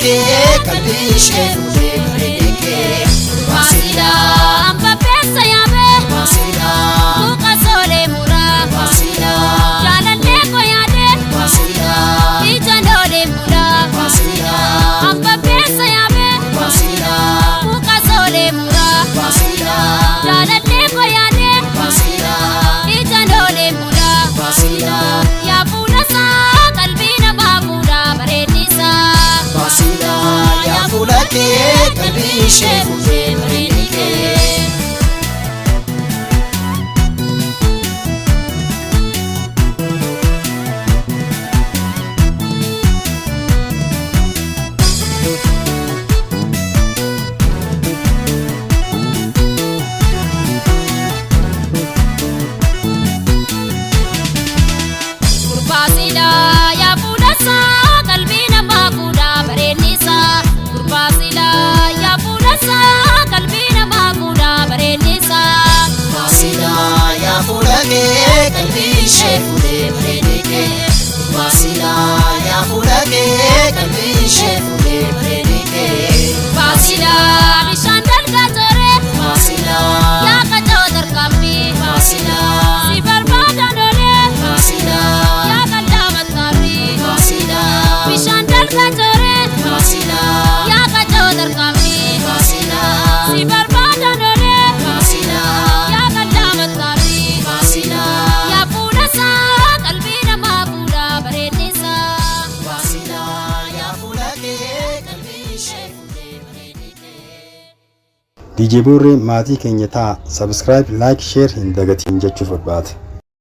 ke kalbi shefude baredike Basila amba pesa yabe Basila muka sole mura Basila jalalle ko yade Basila ijanole mura Basila amba pesa yabe Basila muka sole mura Basila jalalle ko yade Basila ijanole mura Basila ya pulasa kalbina babuda baredisa Basila ya fulake kalbi shefude baredike Basila ya pulasa kalbina babuda baredisa Basila ya pulasa kalbina babuda baredisa Basila ya fulake kalbi shefude baredike Basila ya fulake kalbi shefude baredike Basila bishandal gajore Basila ya kajotar kambi Basila si barbada dole Basila ya kadamat kari Basila bishandal gajore Basila ya kajotar kambi Basila si barbada dole Basila ya kadamat kari Basila ya pulasa kalbina babuda baredisa Basila ya fulake kalbi shefude baredike DJ Burri maatii keenya ta'a subscribe like share hin dagatiin jechuuf barbaada.